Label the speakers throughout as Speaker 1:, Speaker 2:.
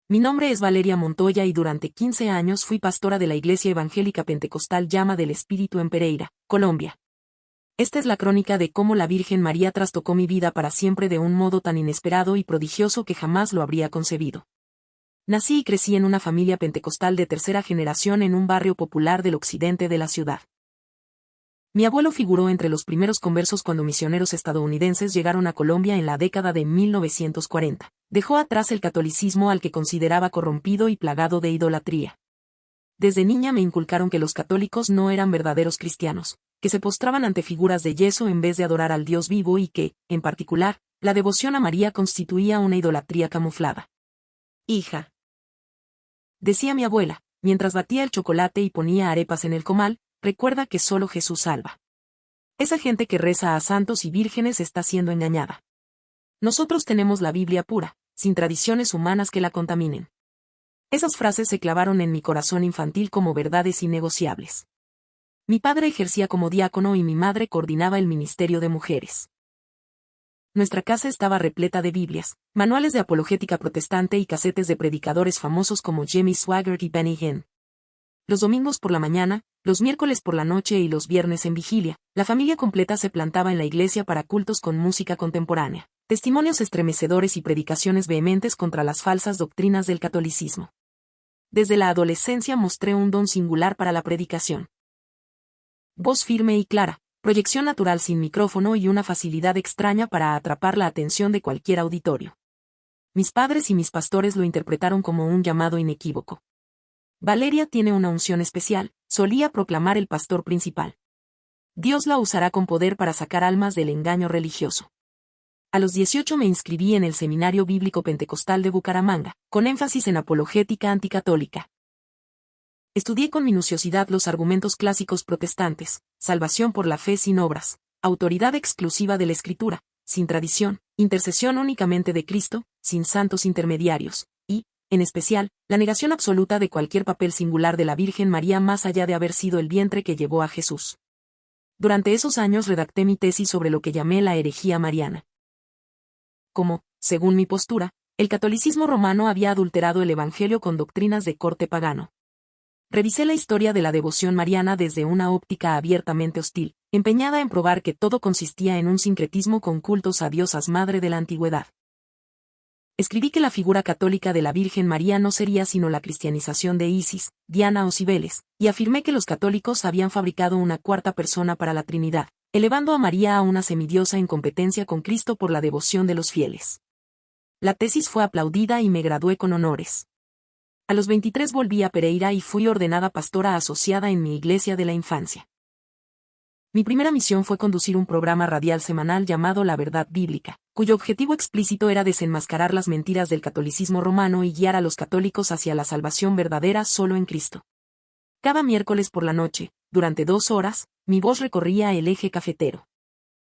Speaker 1: Mi nombre es Valeria Montoya y durante 15 años fui pastora de la Iglesia Evangélica Pentecostal Llama del Espíritu en Pereira, Colombia. Esta es la crónica de cómo la Virgen María trastocó mi vida para siempre de un modo tan inesperado y prodigioso que jamás lo habría concebido. Nací y crecí en una familia pentecostal de tercera generación en un barrio popular del occidente de la ciudad. Mi abuelo figuró entre los primeros conversos cuando misioneros estadounidenses llegaron a Colombia en la década de 1940. Dejó atrás el catolicismo al que consideraba corrompido y plagado de idolatría. Desde niña me inculcaron que los católicos no eran verdaderos cristianos, que se postraban ante figuras de yeso en vez de adorar al Dios vivo y que, en particular, la devoción a María constituía una idolatría camuflada. Hija, decía mi abuela, mientras batía el chocolate y ponía arepas en el comal, recuerda que solo Jesús salva. Esa gente que reza a santos y vírgenes está siendo engañada. Nosotros tenemos la Biblia pura, sin tradiciones humanas que la contaminen. Esas frases se clavaron en mi corazón infantil como verdades innegociables. Mi padre ejercía como diácono y mi madre coordinaba el ministerio de mujeres. Nuestra casa estaba repleta de Biblias, manuales de apologética protestante y casetes de predicadores famosos como Jimmy Swaggart y Benny Hinn. Los domingos por la mañana, los miércoles por la noche y los viernes en vigilia, la familia completa se plantaba en la iglesia para cultos con música contemporánea, testimonios estremecedores y predicaciones vehementes contra las falsas doctrinas del catolicismo. Desde la adolescencia mostré un don singular para la predicación. Voz firme y clara, proyección natural sin micrófono y una facilidad extraña para atrapar la atención de cualquier auditorio. Mis padres y mis pastores lo interpretaron como un llamado inequívoco. Valeria tiene una unción especial, solía proclamar el pastor principal. Dios la usará con poder para sacar almas del engaño religioso. A los 18 me inscribí en el Seminario Bíblico Pentecostal de Bucaramanga, con énfasis en apologética anticatólica. Estudié con minuciosidad los argumentos clásicos protestantes, salvación por la fe sin obras, autoridad exclusiva de la Escritura, sin tradición, intercesión únicamente de Cristo, sin santos intermediarios, y, en especial, la negación absoluta de cualquier papel singular de la Virgen María más allá de haber sido el vientre que llevó a Jesús. Durante esos años redacté mi tesis sobre lo que llamé la herejía mariana. Como, según mi postura, el catolicismo romano había adulterado el Evangelio con doctrinas de corte pagano. Revisé la historia de la devoción mariana desde una óptica abiertamente hostil, empeñada en probar que todo consistía en un sincretismo con cultos a diosas madre de la antigüedad. Escribí que la figura católica de la Virgen María no sería sino la cristianización de Isis, Diana o Cibeles, y afirmé que los católicos habían fabricado una cuarta persona para la Trinidad, elevando a María a una semidiosa en competencia con Cristo por la devoción de los fieles. La tesis fue aplaudida y me gradué con honores. A los 23 volví a Pereira y fui ordenada pastora asociada en mi iglesia de la infancia. Mi primera misión fue conducir un programa radial semanal llamado La Verdad Bíblica, cuyo objetivo explícito era desenmascarar las mentiras del catolicismo romano y guiar a los católicos hacia la salvación verdadera solo en Cristo. Cada miércoles por la noche, durante 2 horas, mi voz recorría el eje cafetero.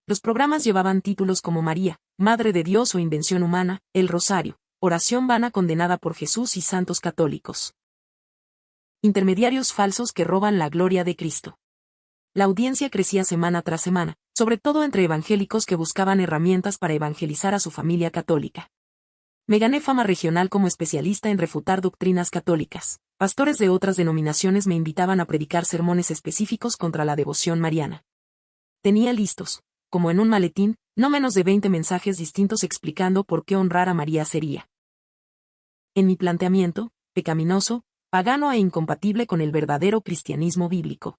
Speaker 1: Los programas llevaban títulos como María, Madre de Dios o Invención Humana, El Rosario, Oración vana condenada por Jesús y santos católicos. Intermediarios falsos que roban la gloria de Cristo. La audiencia crecía semana tras semana, sobre todo entre evangélicos que buscaban herramientas para evangelizar a su familia católica. Me gané fama regional como especialista en refutar doctrinas católicas. Pastores de otras denominaciones me invitaban a predicar sermones específicos contra la devoción mariana. Tenía listos, como en un maletín, no menos de 20 mensajes distintos explicando por qué honrar a María sería, en mi planteamiento, pecaminoso, pagano e incompatible con el verdadero cristianismo bíblico.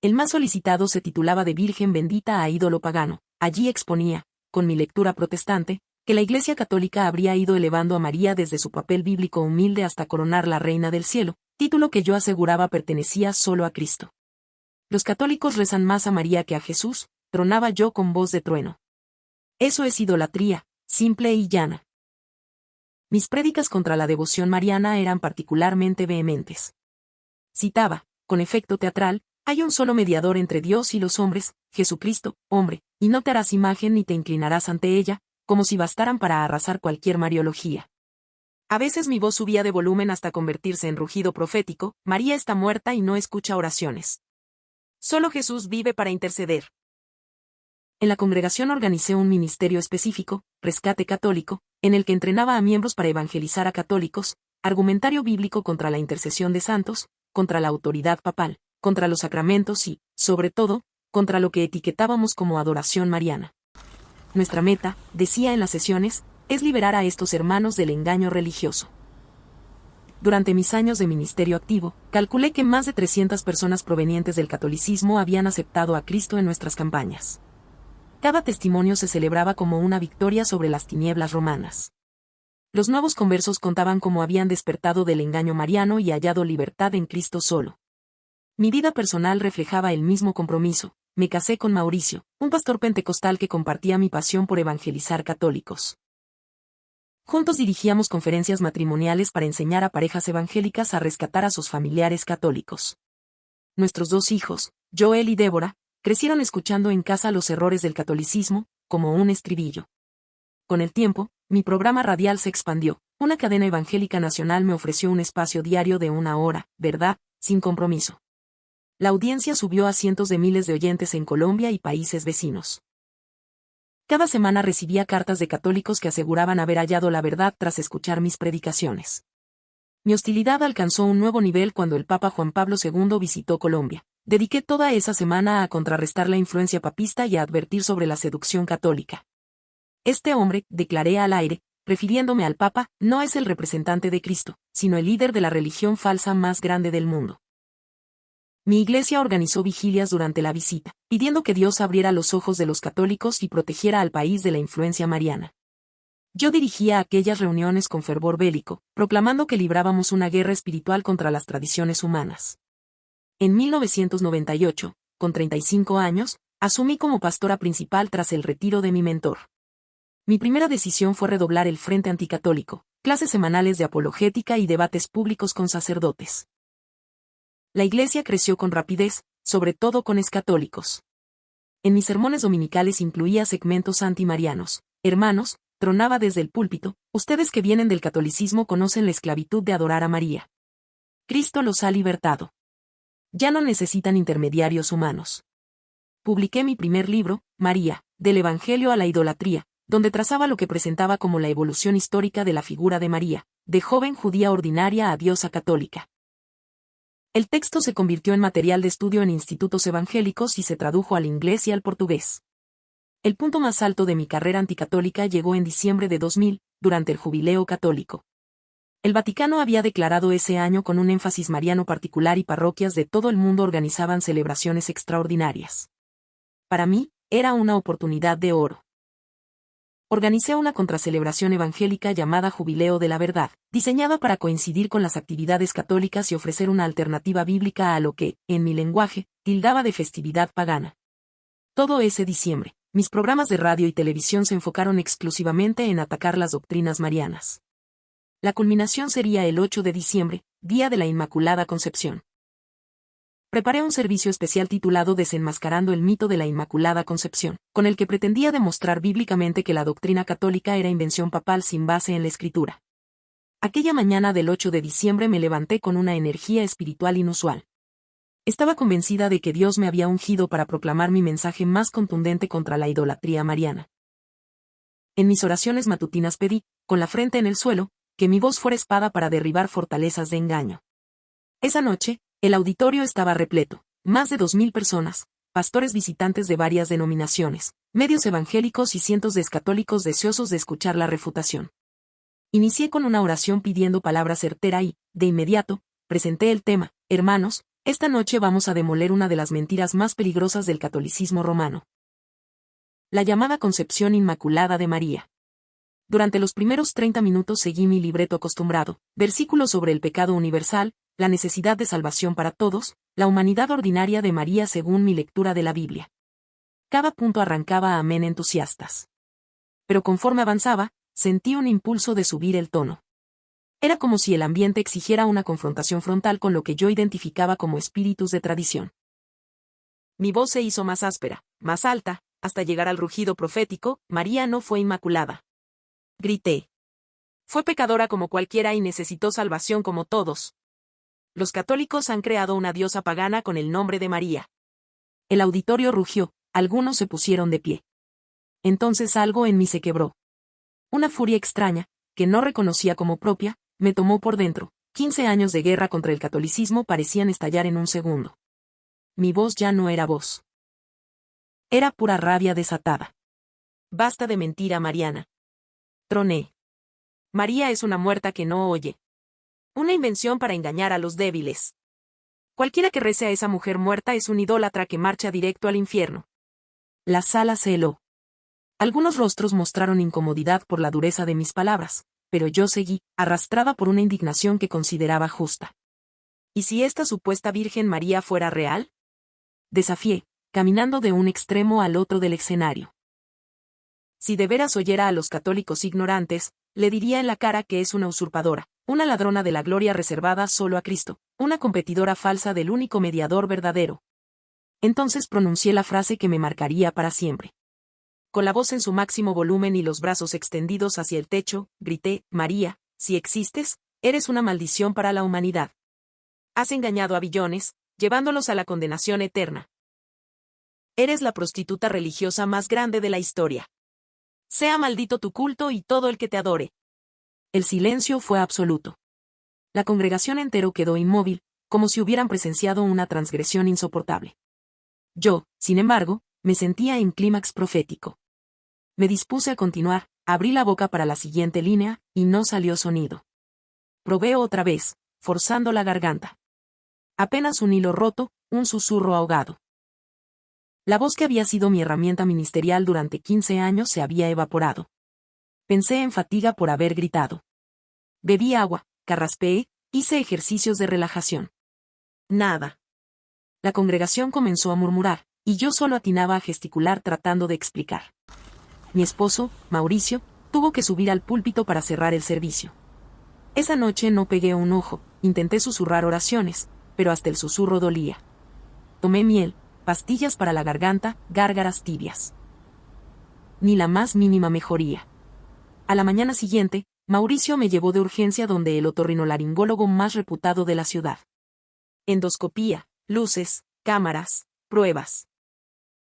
Speaker 1: El más solicitado se titulaba de Virgen bendita a ídolo pagano. Allí exponía, con mi lectura protestante, que la Iglesia Católica habría ido elevando a María desde su papel bíblico humilde hasta coronarla Reina del Cielo, título que yo aseguraba pertenecía solo a Cristo. Los católicos rezan más a María que a Jesús, tronaba yo con voz de trueno. Eso es idolatría, simple y llana. Mis prédicas contra la devoción mariana eran particularmente vehementes. Citaba, con efecto teatral, hay un solo mediador entre Dios y los hombres, Jesucristo, hombre, y no te harás imagen ni te inclinarás ante ella, como si bastaran para arrasar cualquier mariología. A veces mi voz subía de volumen hasta convertirse en rugido profético, María está muerta y no escucha oraciones. Solo Jesús vive para interceder. En la congregación organicé un ministerio específico, Rescate Católico, en el que entrenaba a miembros para evangelizar a católicos, argumentario bíblico contra la intercesión de santos, contra la autoridad papal, contra los sacramentos y, sobre todo, contra lo que etiquetábamos como adoración mariana. Nuestra meta, decía en las sesiones, es liberar a estos hermanos del engaño religioso. Durante mis años de ministerio activo, calculé que más de 300 personas provenientes del catolicismo habían aceptado a Cristo en nuestras campañas. Cada testimonio se celebraba como una victoria sobre las tinieblas romanas. Los nuevos conversos contaban cómo habían despertado del engaño mariano y hallado libertad en Cristo solo. Mi vida personal reflejaba el mismo compromiso. Me casé con Mauricio, un pastor pentecostal que compartía mi pasión por evangelizar católicos. Juntos dirigíamos conferencias matrimoniales para enseñar a parejas evangélicas a rescatar a sus familiares católicos. Nuestros 2 hijos, Joel y Débora, crecieron escuchando en casa los errores del catolicismo, como un estribillo. Con el tiempo, mi programa radial se expandió. Una cadena evangélica nacional me ofreció un espacio diario de 1 hora, verdad, sin compromiso. La audiencia subió a cientos de miles de oyentes en Colombia y países vecinos. Cada semana recibía cartas de católicos que aseguraban haber hallado la verdad tras escuchar mis predicaciones. Mi hostilidad alcanzó un nuevo nivel cuando el Papa Juan Pablo II visitó Colombia. Dediqué toda esa semana a contrarrestar la influencia papista y a advertir sobre la seducción católica. Este hombre, declaré al aire, refiriéndome al Papa, no es el representante de Cristo, sino el líder de la religión falsa más grande del mundo. Mi iglesia organizó vigilias durante la visita, pidiendo que Dios abriera los ojos de los católicos y protegiera al país de la influencia mariana. Yo dirigía aquellas reuniones con fervor bélico, proclamando que librábamos una guerra espiritual contra las tradiciones humanas. En 1998, con 35 años, asumí como pastora principal tras el retiro de mi mentor. Mi primera decisión fue redoblar el frente anticatólico, clases semanales de apologética y debates públicos con sacerdotes. La iglesia creció con rapidez, sobre todo con excatólicos. En mis sermones dominicales incluía segmentos antimarianos. Hermanos, tronaba desde el púlpito, ustedes que vienen del catolicismo conocen la esclavitud de adorar a María. Cristo los ha libertado. Ya no necesitan intermediarios humanos. Publiqué mi primer libro, María, del Evangelio a la idolatría, donde trazaba lo que presentaba como la evolución histórica de la figura de María, de joven judía ordinaria a diosa católica. El texto se convirtió en material de estudio en institutos evangélicos y se tradujo al inglés y al portugués. El punto más alto de mi carrera anticatólica llegó en diciembre de 2000, durante el Jubileo Católico. El Vaticano había declarado ese año con un énfasis mariano particular y parroquias de todo el mundo organizaban celebraciones extraordinarias. Para mí, era una oportunidad de oro. Organicé una contracelebración evangélica llamada Jubileo de la Verdad, diseñada para coincidir con las actividades católicas y ofrecer una alternativa bíblica a lo que, en mi lenguaje, tildaba de festividad pagana. Todo ese diciembre, mis programas de radio y televisión se enfocaron exclusivamente en atacar las doctrinas marianas. La culminación sería el 8 de diciembre, Día de la Inmaculada Concepción. Preparé un servicio especial titulado Desenmascarando el mito de la Inmaculada Concepción, con el que pretendía demostrar bíblicamente que la doctrina católica era invención papal sin base en la Escritura. Aquella mañana del 8 de diciembre me levanté con una energía espiritual inusual. Estaba convencida de que Dios me había ungido para proclamar mi mensaje más contundente contra la idolatría mariana. En mis oraciones matutinas pedí, con la frente en el suelo, que mi voz fuera espada para derribar fortalezas de engaño. Esa noche, el auditorio estaba repleto, más de 2000 personas, pastores visitantes de varias denominaciones, medios evangélicos y cientos de excatólicos deseosos de escuchar la refutación. Inicié con una oración pidiendo palabra certera y, de inmediato, presenté el tema: hermanos, esta noche vamos a demoler una de las mentiras más peligrosas del catolicismo romano. La llamada Concepción Inmaculada de María. Durante los primeros 30 minutos seguí mi libreto acostumbrado, versículos sobre el pecado universal, la necesidad de salvación para todos, la humanidad ordinaria de María según mi lectura de la Biblia. Cada punto arrancaba amén entusiastas. Pero conforme avanzaba, sentí un impulso de subir el tono. Era como si el ambiente exigiera una confrontación frontal con lo que yo identificaba como espíritus de tradición. Mi voz se hizo más áspera, más alta, hasta llegar al rugido profético: María no fue inmaculada. Grité. Fue pecadora como cualquiera y necesitó salvación como todos. Los católicos han creado una diosa pagana con el nombre de María. El auditorio rugió, algunos se pusieron de pie. Entonces algo en mí se quebró. Una furia extraña, que no reconocía como propia, me tomó por dentro. 15 años de guerra contra el catolicismo parecían estallar en un segundo. Mi voz ya no era voz. Era pura rabia desatada. Basta de mentira, Mariana. Troné. María es una muerta que no oye. Una invención para engañar a los débiles. Cualquiera que rece a esa mujer muerta es un idólatra que marcha directo al infierno. La sala se heló. Algunos rostros mostraron incomodidad por la dureza de mis palabras, pero yo seguí, arrastrada por una indignación que consideraba justa. ¿Y si esta supuesta Virgen María fuera real? Desafié, caminando de un extremo al otro del escenario. Si de veras oyera a los católicos ignorantes, le diría en la cara que es una usurpadora, una ladrona de la gloria reservada solo a Cristo, una competidora falsa del único mediador verdadero. Entonces pronuncié la frase que me marcaría para siempre. Con la voz en su máximo volumen y los brazos extendidos hacia el techo, grité: María, si existes, eres una maldición para la humanidad. Has engañado a billones, llevándolos a la condenación eterna. Eres la prostituta religiosa más grande de la historia. Sea maldito tu culto y todo el que te adore. El silencio fue absoluto. La congregación entero quedó inmóvil, como si hubieran presenciado una transgresión insoportable. Yo, sin embargo, me sentía en clímax profético. Me dispuse a continuar, abrí la boca para la siguiente línea, y no salió sonido. Probé otra vez, forzando la garganta. Apenas un hilo roto, un susurro ahogado. La voz que había sido mi herramienta ministerial durante 15 años se había evaporado. Pensé en fatiga por haber gritado. Bebí agua, carraspeé, hice ejercicios de relajación. Nada. La congregación comenzó a murmurar, y yo solo atinaba a gesticular tratando de explicar. Mi esposo, Mauricio, tuvo que subir al púlpito para cerrar el servicio. Esa noche no pegué un ojo, intenté susurrar oraciones, pero hasta el susurro dolía. Tomé miel, pastillas para la garganta, gárgaras tibias. Ni la más mínima mejoría. A la mañana siguiente, Mauricio me llevó de urgencia donde el otorrinolaringólogo más reputado de la ciudad. Endoscopía, luces, cámaras, pruebas.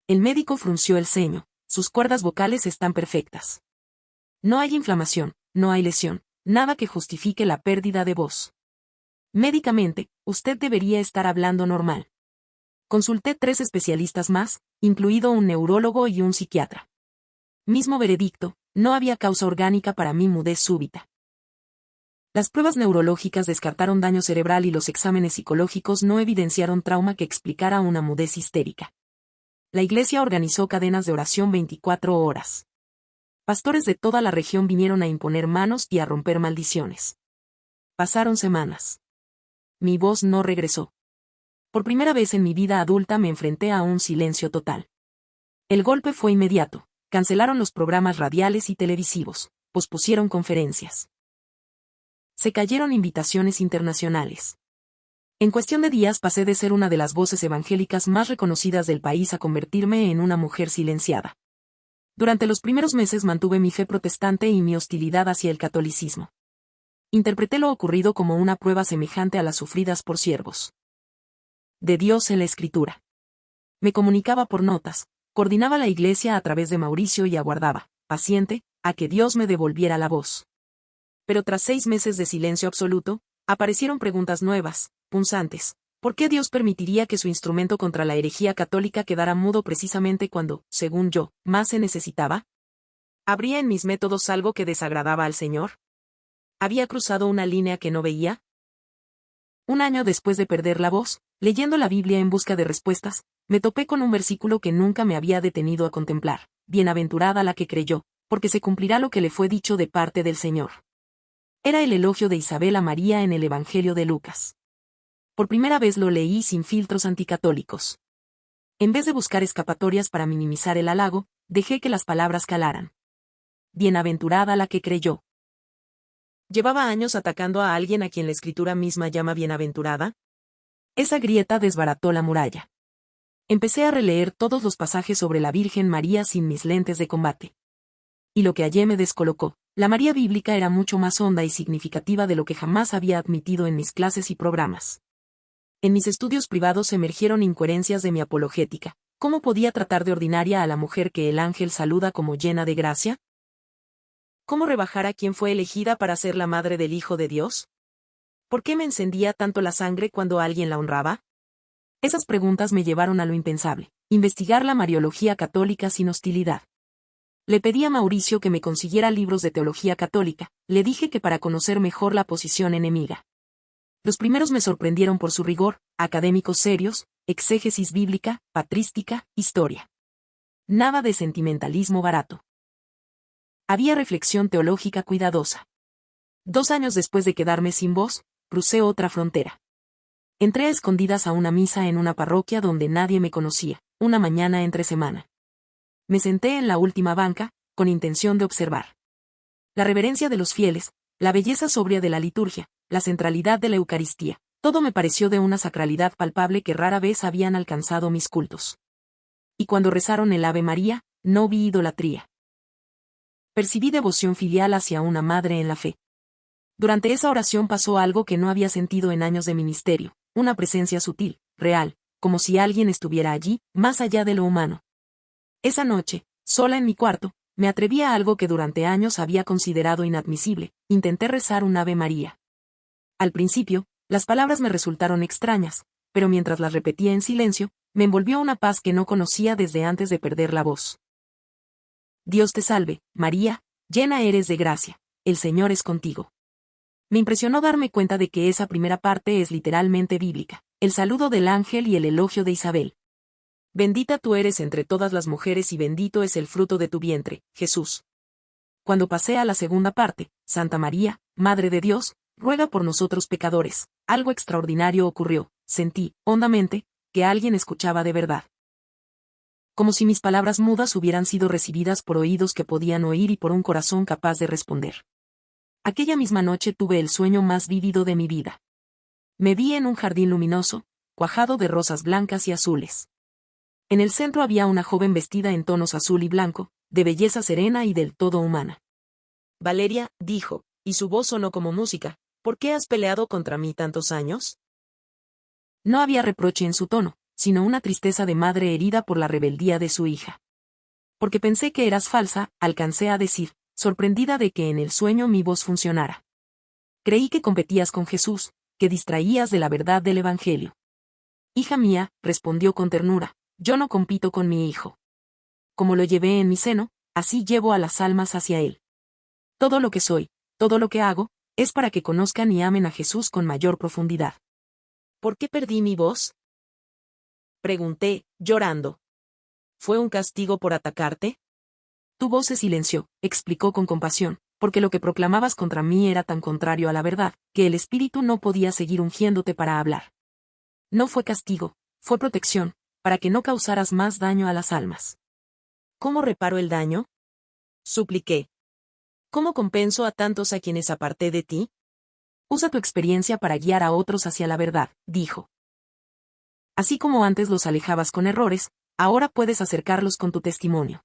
Speaker 1: El médico frunció el ceño, sus cuerdas vocales están perfectas. No hay inflamación, no hay lesión, nada que justifique la pérdida de voz. Médicamente, usted debería estar hablando normal. Consulté 3 especialistas más, incluido un neurólogo y un psiquiatra. Mismo veredicto, no había causa orgánica para mi mudez súbita. Las pruebas neurológicas descartaron daño cerebral y los exámenes psicológicos no evidenciaron trauma que explicara una mudez histérica. La iglesia organizó cadenas de oración 24 horas. Pastores de toda la región vinieron a imponer manos y a romper maldiciones. Pasaron semanas. Mi voz no regresó. Por primera vez en mi vida adulta me enfrenté a un silencio total. El golpe fue inmediato. Cancelaron los programas radiales y televisivos, pospusieron conferencias. Se cayeron invitaciones internacionales. En cuestión de días pasé de ser una de las voces evangélicas más reconocidas del país a convertirme en una mujer silenciada. Durante los primeros meses mantuve mi fe protestante y mi hostilidad hacia el catolicismo. Interpreté lo ocurrido como una prueba semejante a las sufridas por siervos de Dios en la Escritura. Me comunicaba por notas, coordinaba la iglesia a través de Mauricio y aguardaba, paciente, a que Dios me devolviera la voz. Pero tras 6 meses de silencio absoluto, aparecieron preguntas nuevas, punzantes. ¿Por qué Dios permitiría que su instrumento contra la herejía católica quedara mudo precisamente cuando, según yo, más se necesitaba? ¿Habría en mis métodos algo que desagradaba al Señor? ¿Había cruzado una línea que no veía? Un año después de perder la voz, leyendo la Biblia en busca de respuestas, me topé con un versículo que nunca me había detenido a contemplar. Bienaventurada la que creyó, porque se cumplirá lo que le fue dicho de parte del Señor. Era el elogio de Isabel a María en el Evangelio de Lucas. Por primera vez lo leí sin filtros anticatólicos. En vez de buscar escapatorias para minimizar el halago, dejé que las palabras calaran. Bienaventurada la que creyó. ¿Llevaba años atacando a alguien a quien la Escritura misma llama bienaventurada? Esa grieta desbarató la muralla. Empecé a releer todos los pasajes sobre la Virgen María sin mis lentes de combate. Y lo que hallé me descolocó. La María bíblica era mucho más honda y significativa de lo que jamás había admitido en mis clases y programas. En mis estudios privados emergieron incoherencias de mi apologética, ¿Cómo podía tratar de ordinaria a la mujer que el ángel saluda como llena de gracia? ¿Cómo rebajar a quien fue elegida para ser la madre del Hijo de Dios? ¿Por qué me encendía tanto la sangre cuando alguien la honraba? Esas preguntas me llevaron a lo impensable, investigar la Mariología católica sin hostilidad. Le pedí a Mauricio que me consiguiera libros de teología católica, le dije que para conocer mejor la posición enemiga. Los primeros me sorprendieron por su rigor, académicos serios, exégesis bíblica, patrística, historia. Nada de sentimentalismo barato. Había reflexión teológica cuidadosa. 2 años después de quedarme sin voz, crucé otra frontera. Entré a escondidas a una misa en una parroquia donde nadie me conocía, una mañana entre semana. Me senté en la última banca, con intención de observar. La reverencia de los fieles, la belleza sobria de la liturgia, la centralidad de la Eucaristía, todo me pareció de una sacralidad palpable que rara vez habían alcanzado mis cultos. Y cuando rezaron el Ave María, no vi idolatría. Percibí devoción filial hacia una madre en la fe. Durante esa oración pasó algo que no había sentido en años de ministerio, una presencia sutil, real, como si alguien estuviera allí, más allá de lo humano. Esa noche, sola en mi cuarto, me atreví a algo que durante años había considerado inadmisible, intenté rezar un Ave María. Al principio, las palabras me resultaron extrañas, pero mientras las repetía en silencio, me envolvió una paz que no conocía desde antes de perder la voz. Dios te salve, María, llena eres de gracia, el Señor es contigo. Me impresionó darme cuenta de que esa primera parte es literalmente bíblica, el saludo del ángel y el elogio de Isabel. Bendita tú eres entre todas las mujeres y bendito es el fruto de tu vientre, Jesús. Cuando pasé a la segunda parte, Santa María, Madre de Dios, ruega por nosotros pecadores, algo extraordinario ocurrió, sentí, hondamente, que alguien escuchaba de verdad. Como si mis palabras mudas hubieran sido recibidas por oídos que podían oír y por un corazón capaz de responder. Aquella misma noche tuve el sueño más vívido de mi vida. Me vi en un jardín luminoso, cuajado de rosas blancas y azules. En el centro había una joven vestida en tonos azul y blanco, de belleza serena y del todo humana. Valeria, dijo, y su voz sonó como música, ¿por qué has peleado contra mí tantos años? No había reproche en su tono, sino una tristeza de madre herida por la rebeldía de su hija. Porque pensé que eras falsa, alcancé a decir, sorprendida de que en el sueño mi voz funcionara. Creí que competías con Jesús, que distraías de la verdad del Evangelio. Hija mía, respondió con ternura, yo no compito con mi hijo. Como lo llevé en mi seno, así llevo a las almas hacia él. Todo lo que soy, todo lo que hago, es para que conozcan y amen a Jesús con mayor profundidad. ¿Por qué perdí mi voz? Pregunté, llorando. ¿Fue un castigo por atacarte? Tu voz se silenció, explicó con compasión, porque lo que proclamabas contra mí era tan contrario a la verdad, que el Espíritu no podía seguir ungiéndote para hablar. No fue castigo, fue protección, para que no causaras más daño a las almas. ¿Cómo reparo el daño? Supliqué. ¿Cómo compenso a tantos a quienes aparté de ti? Usa tu experiencia para guiar a otros hacia la verdad, dijo. Así como antes los alejabas con errores, ahora puedes acercarlos con tu testimonio.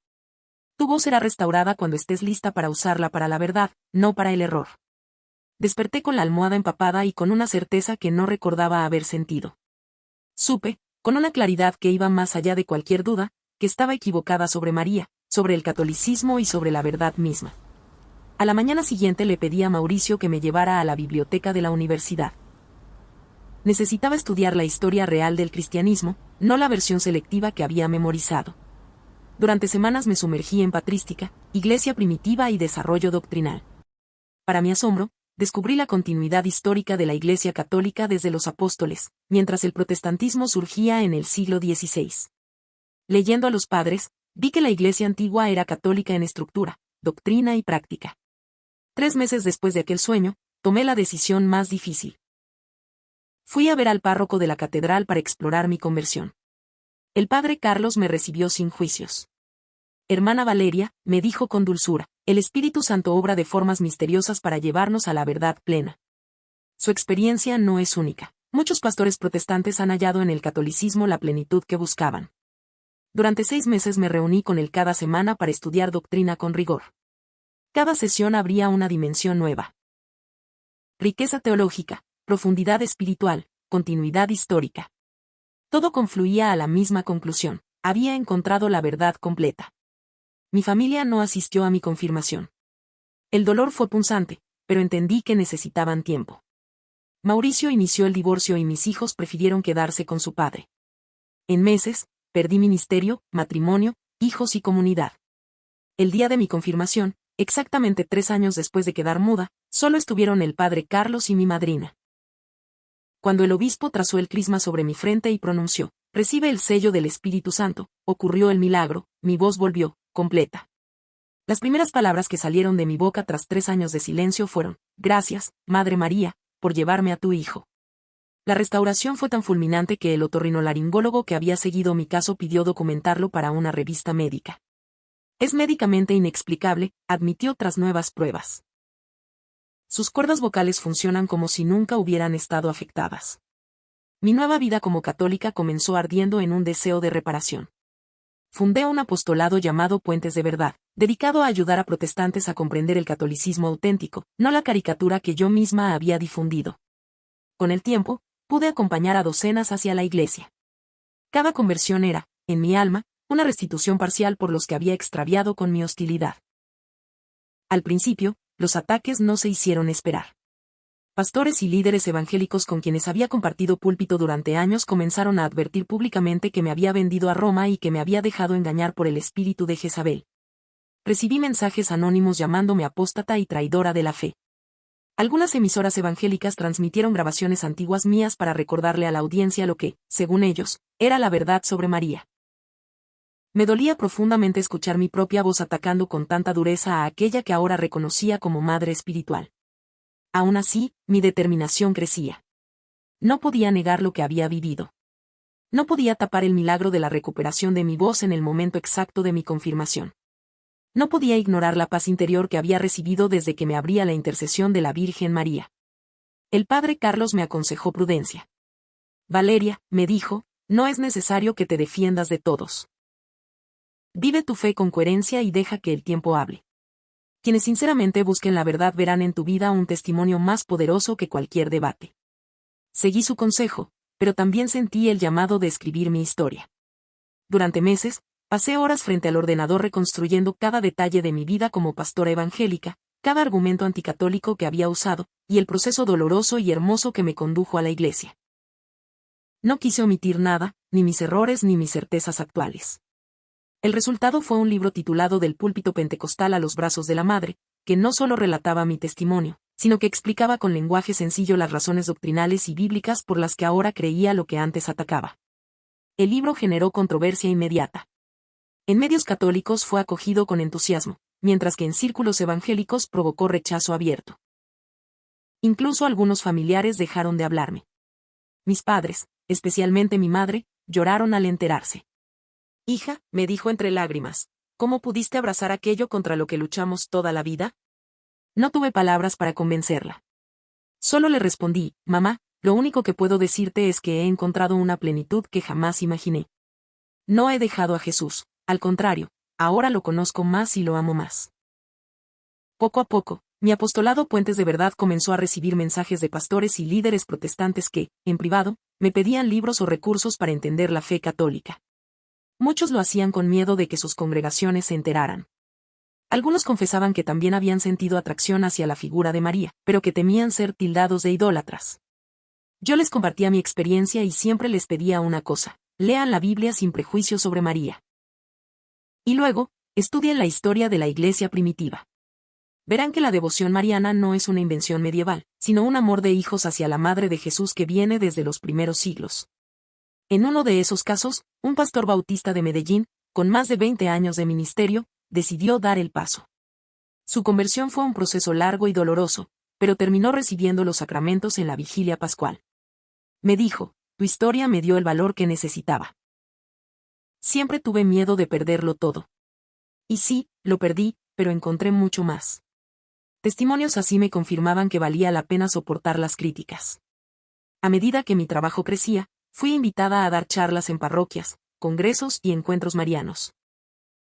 Speaker 1: Tu voz será restaurada cuando estés lista para usarla para la verdad, no para el error. Desperté con la almohada empapada y con una certeza que no recordaba haber sentido. Supe, con una claridad que iba más allá de cualquier duda, que estaba equivocada sobre María, sobre el catolicismo y sobre la verdad misma. A la mañana siguiente le pedí a Mauricio que me llevara a la biblioteca de la universidad. Necesitaba estudiar la historia real del cristianismo, no la versión selectiva que había memorizado. Durante semanas me sumergí en patrística, iglesia primitiva y desarrollo doctrinal. Para mi asombro, descubrí la continuidad histórica de la Iglesia católica desde los apóstoles, mientras el protestantismo surgía en el siglo XVI. Leyendo a los padres, vi que la Iglesia antigua era católica en estructura, doctrina y práctica. 3 meses después de aquel sueño, tomé la decisión más difícil. Fui a ver al párroco de la catedral para explorar mi conversión. El padre Carlos me recibió sin juicios. Hermana Valeria, me dijo con dulzura, el Espíritu Santo obra de formas misteriosas para llevarnos a la verdad plena. Su experiencia no es única. Muchos pastores protestantes han hallado en el catolicismo la plenitud que buscaban. Durante 6 meses me reuní con él cada semana para estudiar doctrina con rigor. Cada sesión abría una dimensión nueva. Riqueza teológica, profundidad espiritual, continuidad histórica. Todo confluía a la misma conclusión. había encontrado la verdad completa. Mi familia no asistió a mi confirmación. El dolor fue punzante, pero entendí que necesitaban tiempo. Mauricio inició el divorcio y mis hijos prefirieron quedarse con su padre. En meses, perdí ministerio, matrimonio, hijos y comunidad. El día de mi confirmación, exactamente 3 años después de quedar muda, solo estuvieron el padre Carlos y mi madrina. Cuando el obispo trazó el crisma sobre mi frente y pronunció, «Recibe el sello del Espíritu Santo», ocurrió el milagro, mi voz volvió, completa. Las primeras palabras que salieron de mi boca tras 3 años de silencio fueron, «Gracias, Madre María, por llevarme a tu hijo». La restauración fue tan fulminante que el otorrinolaringólogo que había seguido mi caso pidió documentarlo para una revista médica. «Es médicamente inexplicable», admitió tras nuevas pruebas. Sus cuerdas vocales funcionan como si nunca hubieran estado afectadas. Mi nueva vida como católica comenzó ardiendo en un deseo de reparación. Fundé un apostolado llamado Puentes de Verdad, dedicado a ayudar a protestantes a comprender el catolicismo auténtico, no la caricatura que yo misma había difundido. Con el tiempo, pude acompañar a docenas hacia la iglesia. Cada conversión era, en mi alma, una restitución parcial por los que había extraviado con mi hostilidad. Al principio, los ataques no se hicieron esperar. Pastores y líderes evangélicos con quienes había compartido púlpito durante años comenzaron a advertir públicamente que me había vendido a Roma y que me había dejado engañar por el espíritu de Jezabel. Recibí mensajes anónimos llamándome apóstata y traidora de la fe. Algunas emisoras evangélicas transmitieron grabaciones antiguas mías para recordarle a la audiencia lo que, según ellos, era la verdad sobre María. Me dolía profundamente escuchar mi propia voz atacando con tanta dureza a aquella que ahora reconocía como madre espiritual. Aún así, mi determinación crecía. No podía negar lo que había vivido. No podía tapar el milagro de la recuperación de mi voz en el momento exacto de mi confirmación. No podía ignorar la paz interior que había recibido desde que me abría la intercesión de la Virgen María. El padre Carlos me aconsejó prudencia. Valeria, me dijo, no es necesario que te defiendas de todos. Vive tu fe con coherencia y deja que el tiempo hable. Quienes sinceramente busquen la verdad verán en tu vida un testimonio más poderoso que cualquier debate. Seguí su consejo, pero también sentí el llamado de escribir mi historia. Durante meses, pasé horas frente al ordenador reconstruyendo cada detalle de mi vida como pastora evangélica, cada argumento anticatólico que había usado, y el proceso doloroso y hermoso que me condujo a la iglesia. No quise omitir nada, ni mis errores ni mis certezas actuales. El resultado fue un libro titulado Del púlpito pentecostal a los brazos de la madre, que no solo relataba mi testimonio, sino que explicaba con lenguaje sencillo las razones doctrinales y bíblicas por las que ahora creía lo que antes atacaba. El libro generó controversia inmediata. En medios católicos fue acogido con entusiasmo, mientras que en círculos evangélicos provocó rechazo abierto. Incluso algunos familiares dejaron de hablarme. Mis padres, especialmente mi madre, lloraron al enterarse. «Hija», me dijo entre lágrimas, «¿cómo pudiste abrazar aquello contra lo que luchamos toda la vida?» No tuve palabras para convencerla. Solo le respondí, «Mamá, lo único que puedo decirte es que he encontrado una plenitud que jamás imaginé. No he dejado a Jesús, al contrario, ahora lo conozco más y lo amo más». Poco a poco, mi apostolado Puentes de Verdad comenzó a recibir mensajes de pastores y líderes protestantes que, en privado, me pedían libros o recursos para entender la fe católica. Muchos lo hacían con miedo de que sus congregaciones se enteraran. Algunos confesaban que también habían sentido atracción hacia la figura de María, pero que temían ser tildados de idólatras. Yo les compartía mi experiencia y siempre les pedía una cosa: lean la Biblia sin prejuicios sobre María. Y luego, estudien la historia de la Iglesia primitiva. Verán que la devoción mariana no es una invención medieval, sino un amor de hijos hacia la Madre de Jesús que viene desde los primeros siglos. En uno de esos casos, un pastor bautista de Medellín, con más de 20 años de ministerio, decidió dar el paso. Su conversión fue un proceso largo y doloroso, pero terminó recibiendo los sacramentos en la vigilia pascual. Me dijo, «Tu historia me dio el valor que necesitaba. Siempre tuve miedo de perderlo todo. Y sí, lo perdí, pero encontré mucho más». Testimonios así me confirmaban que valía la pena soportar las críticas. A medida que mi trabajo crecía, fui invitada a dar charlas en parroquias, congresos y encuentros marianos.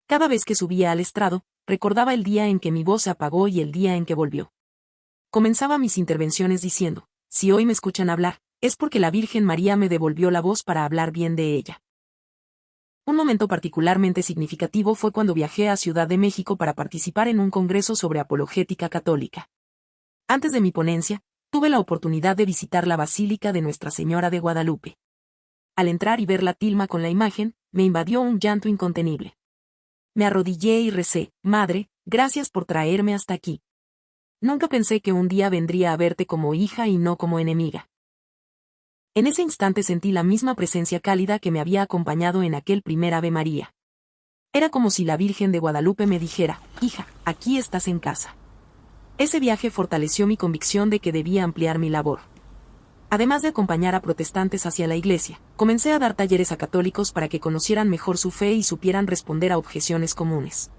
Speaker 1: Cada vez que subía al estrado, recordaba el día en que mi voz se apagó y el día en que volvió. Comenzaba mis intervenciones diciendo, «Si hoy me escuchan hablar, es porque la Virgen María me devolvió la voz para hablar bien de ella». Un momento particularmente significativo fue cuando viajé a Ciudad de México para participar en un congreso sobre apologética católica. Antes de mi ponencia, tuve la oportunidad de visitar la Basílica de Nuestra Señora de Guadalupe. Al entrar y ver la tilma con la imagen, me invadió un llanto incontenible. Me arrodillé y recé: Madre, gracias por traerme hasta aquí. Nunca pensé que un día vendría a verte como hija y no como enemiga. En ese instante sentí la misma presencia cálida que me había acompañado en aquel primer Ave María. Era como si la Virgen de Guadalupe me dijera: hija, aquí estás en casa. Ese viaje fortaleció mi convicción de que debía ampliar mi labor. Además de acompañar a protestantes hacia la iglesia, comencé a dar talleres a católicos para que conocieran mejor su fe y supieran responder a objeciones comunes.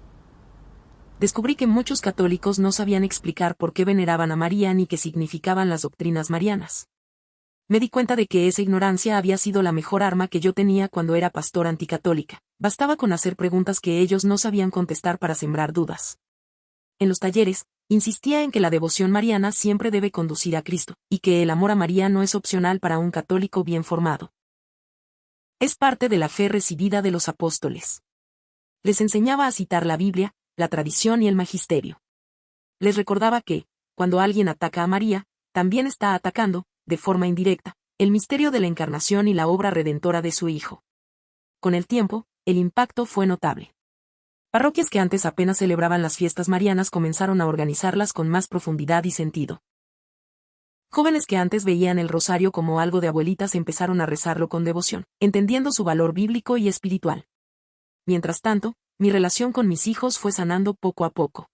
Speaker 1: Descubrí que muchos católicos no sabían explicar por qué veneraban a María ni qué significaban las doctrinas marianas. Me di cuenta de que esa ignorancia había sido la mejor arma que yo tenía cuando era pastor anticatólica. Bastaba con hacer preguntas que ellos no sabían contestar para sembrar dudas. En los talleres, insistía en que la devoción mariana siempre debe conducir a Cristo, y que el amor a María no es opcional para un católico bien formado. Es parte de la fe recibida de los apóstoles. Les enseñaba a citar la Biblia, la tradición y el magisterio. Les recordaba que, cuando alguien ataca a María, también está atacando, de forma indirecta, el misterio de la encarnación y la obra redentora de su Hijo. Con el tiempo, el impacto fue notable. Parroquias que antes apenas celebraban las fiestas marianas comenzaron a organizarlas con más profundidad y sentido. Jóvenes que antes veían el rosario como algo de abuelitas empezaron a rezarlo con devoción, entendiendo su valor bíblico y espiritual. Mientras tanto, mi relación con mis hijos fue sanando poco a poco.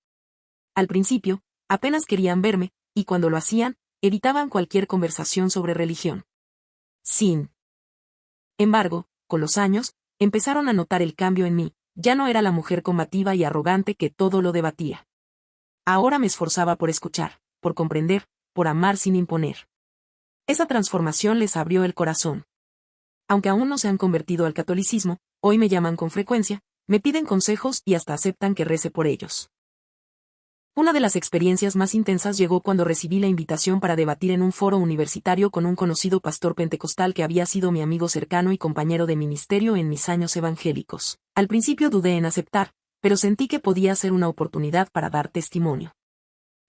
Speaker 1: Al principio, apenas querían verme, y cuando lo hacían, evitaban cualquier conversación sobre religión. Sin embargo, con los años, empezaron a notar el cambio en mí. Ya no era la mujer combativa y arrogante que todo lo debatía. Ahora me esforzaba por escuchar, por comprender, por amar sin imponer. Esa transformación les abrió el corazón. Aunque aún no se han convertido al catolicismo, hoy me llaman con frecuencia, me piden consejos y hasta aceptan que rece por ellos. Una de las experiencias más intensas llegó cuando recibí la invitación para debatir en un foro universitario con un conocido pastor pentecostal que había sido mi amigo cercano y compañero de ministerio en mis años evangélicos. Al principio dudé en aceptar, pero sentí que podía ser una oportunidad para dar testimonio.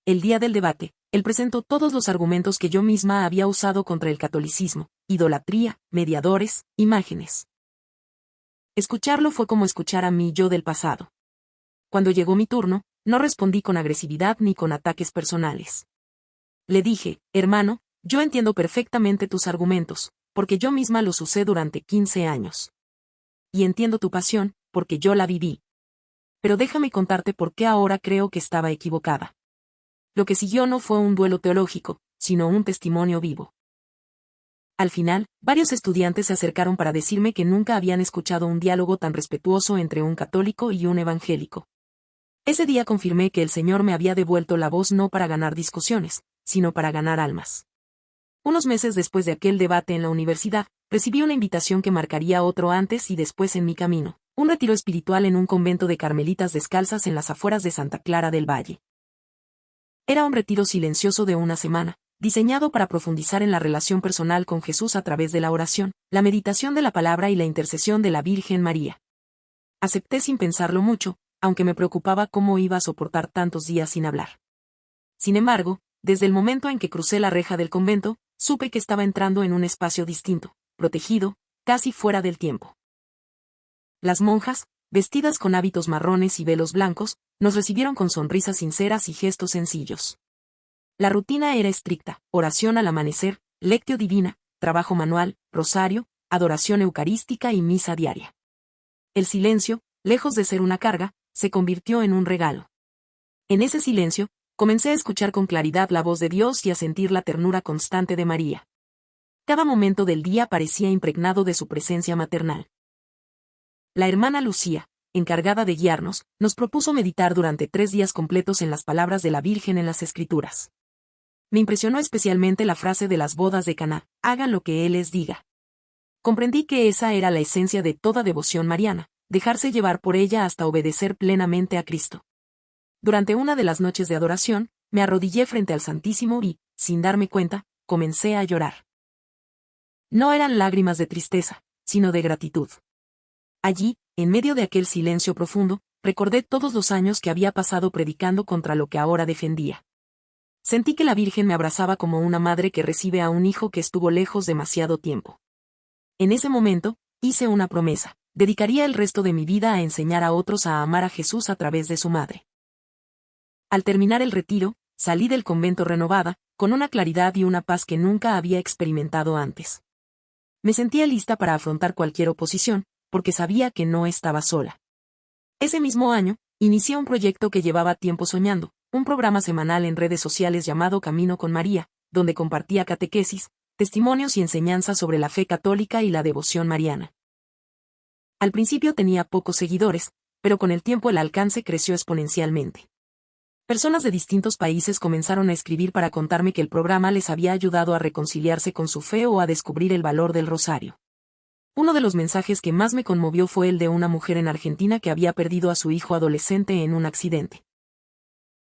Speaker 1: El día del debate, él presentó todos los argumentos que yo misma había usado contra el catolicismo: idolatría, mediadores, imágenes. Escucharlo fue como escuchar a mi yo del pasado. Cuando llegó mi turno, no respondí con agresividad ni con ataques personales. Le dije: hermano, yo entiendo perfectamente tus argumentos, porque yo misma los usé durante 15 años. Y entiendo tu pasión, porque yo la viví. Pero déjame contarte por qué ahora creo que estaba equivocada. Lo que siguió no fue un duelo teológico, sino un testimonio vivo. Al final, varios estudiantes se acercaron para decirme que nunca habían escuchado un diálogo tan respetuoso entre un católico y un evangélico. Ese día confirmé que el Señor me había devuelto la voz no para ganar discusiones, sino para ganar almas. Unos meses después de aquel debate en la universidad, recibí una invitación que marcaría otro antes y después en mi camino: un retiro espiritual en un convento de carmelitas descalzas en las afueras de Santa Clara del Valle. Era un retiro silencioso de una semana, diseñado para profundizar en la relación personal con Jesús a través de la oración, la meditación de la palabra y la intercesión de la Virgen María. Acepté sin pensarlo mucho, aunque me preocupaba cómo iba a soportar tantos días sin hablar. Sin embargo, desde el momento en que crucé la reja del convento, supe que estaba entrando en un espacio distinto, protegido, casi fuera del tiempo. Las monjas, vestidas con hábitos marrones y velos blancos, nos recibieron con sonrisas sinceras y gestos sencillos. La rutina era estricta: oración al amanecer, lectio divina, trabajo manual, rosario, adoración eucarística y misa diaria. El silencio, lejos de ser una carga, se convirtió en un regalo. En ese silencio, comencé a escuchar con claridad la voz de Dios y a sentir la ternura constante de María. Cada momento del día parecía impregnado de su presencia maternal. La hermana Lucía, encargada de guiarnos, nos propuso meditar durante 3 días completos en las palabras de la Virgen en las Escrituras. Me impresionó especialmente la frase de las bodas de Caná: hagan lo que Él les diga. Comprendí que esa era la esencia de toda devoción mariana: dejarse llevar por ella hasta obedecer plenamente a Cristo. Durante una de las noches de adoración, me arrodillé frente al Santísimo y, sin darme cuenta, comencé a llorar. No eran lágrimas de tristeza, sino de gratitud. Allí, en medio de aquel silencio profundo, recordé todos los años que había pasado predicando contra lo que ahora defendía. Sentí que la Virgen me abrazaba como una madre que recibe a un hijo que estuvo lejos demasiado tiempo. En ese momento, hice una promesa: dedicaría el resto de mi vida a enseñar a otros a amar a Jesús a través de su madre. Al terminar el retiro, salí del convento renovada, con una claridad y una paz que nunca había experimentado antes. Me sentía lista para afrontar cualquier oposición, porque sabía que no estaba sola. Ese mismo año, inicié un proyecto que llevaba tiempo soñando, un programa semanal en redes sociales llamado Camino con María, donde compartía catequesis, testimonios y enseñanzas sobre la fe católica y la devoción mariana. Al principio tenía pocos seguidores, pero con el tiempo el alcance creció exponencialmente. Personas de distintos países comenzaron a escribir para contarme que el programa les había ayudado a reconciliarse con su fe o a descubrir el valor del rosario. Uno de los mensajes que más me conmovió fue el de una mujer en Argentina que había perdido a su hijo adolescente en un accidente.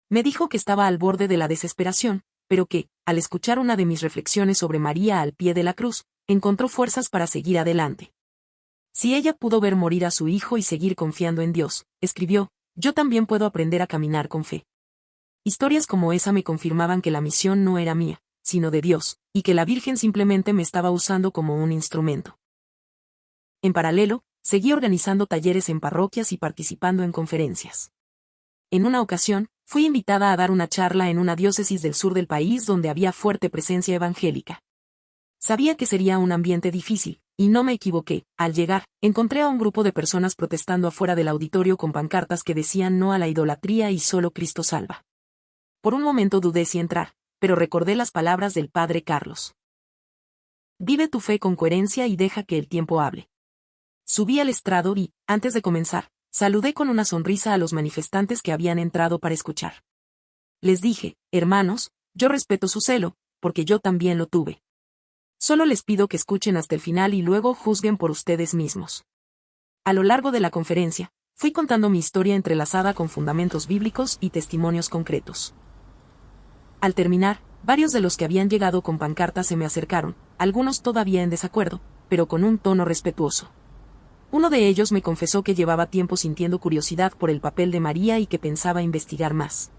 Speaker 1: Me dijo que estaba al borde de la desesperación, pero que, al escuchar una de mis reflexiones sobre María al pie de la cruz, encontró fuerzas para seguir adelante. Si ella pudo ver morir a su hijo y seguir confiando en Dios, escribió, yo también puedo aprender a caminar con fe. Historias como esa me confirmaban que la misión no era mía, sino de Dios, y que la Virgen simplemente me estaba usando como un instrumento. En paralelo, seguí organizando talleres en parroquias y participando en conferencias. En una ocasión, fui invitada a dar una charla en una diócesis del sur del país donde había fuerte presencia evangélica. Sabía que sería un ambiente difícil, y no me equivoqué. Al llegar, encontré a un grupo de personas protestando afuera del auditorio con pancartas que decían no a la idolatría y solo Cristo salva. Por un momento dudé si entrar, pero recordé las palabras del padre Carlos. Vive tu fe con coherencia y deja que el tiempo hable. Subí al estrado y, antes de comenzar, saludé con una sonrisa a los manifestantes que habían entrado para escuchar. Les dije, hermanos, yo respeto su celo, porque yo también lo tuve. Solo les pido que escuchen hasta el final y luego juzguen por ustedes mismos. A lo largo de la conferencia, fui contando mi historia entrelazada con fundamentos bíblicos y testimonios concretos. Al terminar, varios de los que habían llegado con pancartas se me acercaron, algunos todavía en desacuerdo, pero con un tono respetuoso. Uno de ellos me confesó que llevaba tiempo sintiendo curiosidad por el papel de María y que pensaba investigar más.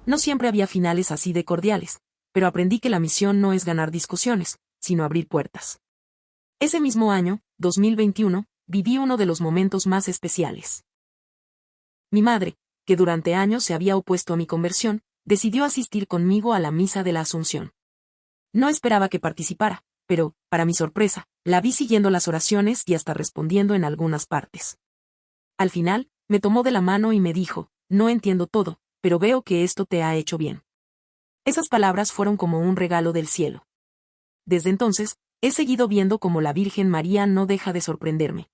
Speaker 1: No siempre había finales así de cordiales, pero aprendí que la misión no es ganar discusiones, sino abrir puertas. Ese mismo año, 2021, viví uno de los momentos más especiales. Mi madre, que durante años se había opuesto a mi conversión, decidió asistir conmigo a la misa de la Asunción. No esperaba que participara, pero, para mi sorpresa, la vi siguiendo las oraciones y hasta respondiendo en algunas partes. Al final, me tomó de la mano y me dijo, no entiendo todo, pero veo que esto te ha hecho bien. Esas palabras fueron como un regalo del cielo. Desde entonces, he seguido viendo cómo la Virgen María no deja de sorprenderme.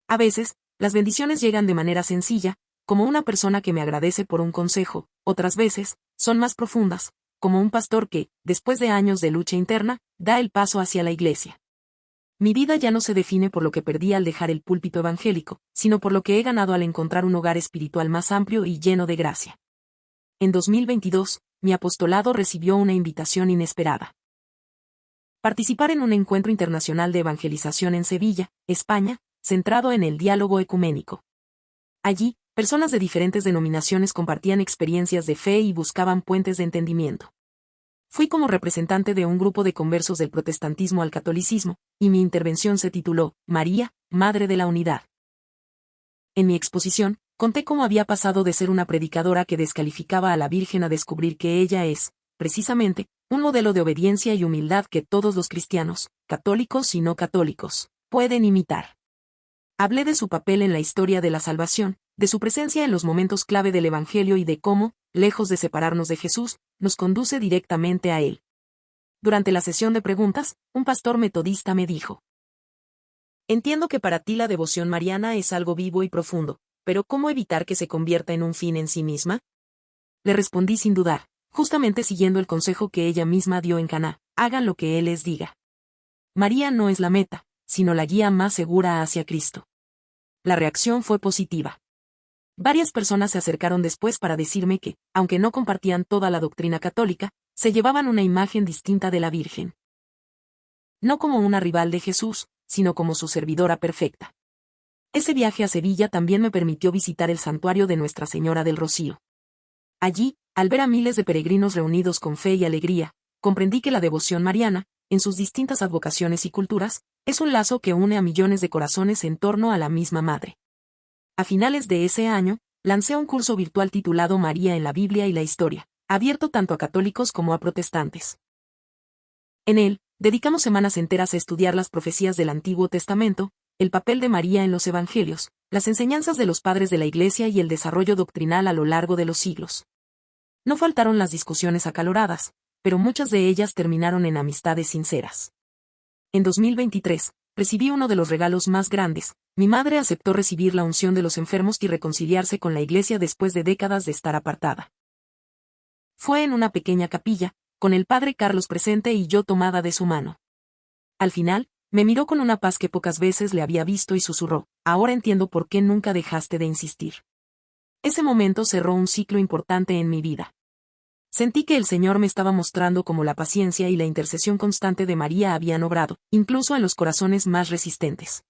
Speaker 1: A veces, las bendiciones llegan de manera sencilla, como una persona que me agradece por un consejo, otras veces, son más profundas, como un pastor que, después de años de lucha interna, da el paso hacia la iglesia. Mi vida ya no se define por lo que perdí al dejar el púlpito evangélico, sino por lo que he ganado al encontrar un hogar espiritual más amplio y lleno de gracia. En 2022, mi apostolado recibió una invitación inesperada. Participar en un encuentro internacional de evangelización en Sevilla, España, centrado en el diálogo ecuménico. Allí, personas de diferentes denominaciones compartían experiencias de fe y buscaban puentes de entendimiento. Fui como representante de un grupo de conversos del protestantismo al catolicismo, y mi intervención se tituló, María, Madre de la Unidad. En mi exposición, conté cómo había pasado de ser una predicadora que descalificaba a la Virgen a descubrir que ella es, precisamente, un modelo de obediencia y humildad que todos los cristianos, católicos y no católicos, pueden imitar. Hablé de su papel en la historia de la salvación, de su presencia en los momentos clave del Evangelio y de cómo, lejos de separarnos de Jesús, nos conduce directamente a Él. Durante la sesión de preguntas, un pastor metodista me dijo: entiendo que para ti la devoción mariana es algo vivo y profundo, pero ¿cómo evitar que se convierta en un fin en sí misma? Le respondí sin dudar, justamente siguiendo el consejo que ella misma dio en Caná: hagan lo que Él les diga. María no es la meta, sino la guía más segura hacia Cristo. La reacción fue positiva. Varias personas se acercaron después para decirme que, aunque no compartían toda la doctrina católica, se llevaban una imagen distinta de la Virgen. No como una rival de Jesús, sino como su servidora perfecta. Ese viaje a Sevilla también me permitió visitar el santuario de Nuestra Señora del Rocío. Allí, al ver a miles de peregrinos reunidos con fe y alegría, comprendí que la devoción mariana, en sus distintas advocaciones y culturas, es un lazo que une a millones de corazones en torno a la misma Madre. A finales de ese año, lancé un curso virtual titulado María en la Biblia y la Historia, abierto tanto a católicos como a protestantes. En él, dedicamos semanas enteras a estudiar las profecías del Antiguo Testamento, el papel de María en los Evangelios, las enseñanzas de los padres de la Iglesia y el desarrollo doctrinal a lo largo de los siglos. No faltaron las discusiones acaloradas, pero muchas de ellas terminaron en amistades sinceras. En 2023, recibí uno de los regalos más grandes. Mi madre aceptó recibir la unción de los enfermos y reconciliarse con la Iglesia después de décadas de estar apartada. Fue en una pequeña capilla, con el padre Carlos presente y yo tomada de su mano. Al final, me miró con una paz que pocas veces le había visto y susurró: ahora entiendo por qué nunca dejaste de insistir. Ese momento cerró un ciclo importante en mi vida. Sentí que el Señor me estaba mostrando cómo la paciencia y la intercesión constante de María habían obrado, incluso en los corazones más resistentes.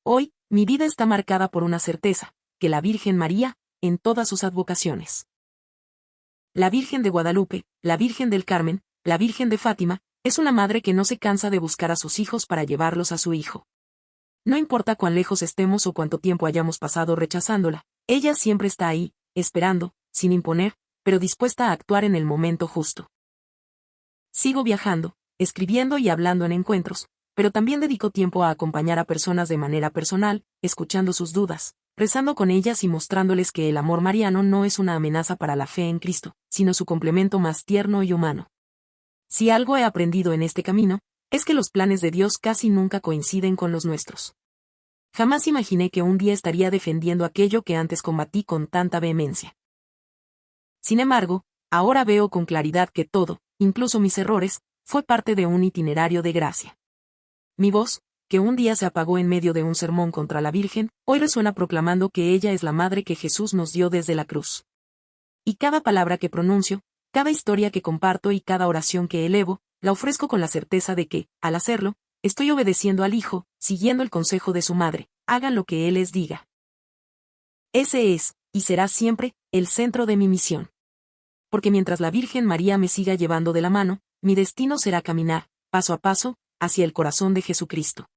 Speaker 1: Hoy, mi vida está marcada por una certeza, que la Virgen María, en todas sus advocaciones. La Virgen de Guadalupe, la Virgen del Carmen, la Virgen de Fátima, es una madre que no se cansa de buscar a sus hijos para llevarlos a su Hijo. No importa cuán lejos estemos o cuánto tiempo hayamos pasado rechazándola, ella siempre está ahí, esperando, sin imponer, pero dispuesta a actuar en el momento justo. Sigo viajando, escribiendo y hablando en encuentros, pero también dedico tiempo a acompañar a personas de manera personal, escuchando sus dudas, rezando con ellas y mostrándoles que el amor mariano no es una amenaza para la fe en Cristo, sino su complemento más tierno y humano. Si algo he aprendido en este camino, es que los planes de Dios casi nunca coinciden con los nuestros. Jamás imaginé que un día estaría defendiendo aquello que antes combatí con tanta vehemencia. Sin embargo, ahora veo con claridad que todo, incluso mis errores, fue parte de un itinerario de gracia. Mi voz, que un día se apagó en medio de un sermón contra la Virgen, hoy resuena proclamando que ella es la madre que Jesús nos dio desde la cruz. Y cada palabra que pronuncio, cada historia que comparto y cada oración que elevo, la ofrezco con la certeza de que, al hacerlo, estoy obedeciendo al Hijo, siguiendo el consejo de su madre: hagan lo que Él les diga. Ese es, y será siempre, el centro de mi misión. Porque mientras la Virgen María me siga llevando de la mano, mi destino será caminar, paso a paso, hacia el corazón de Jesucristo.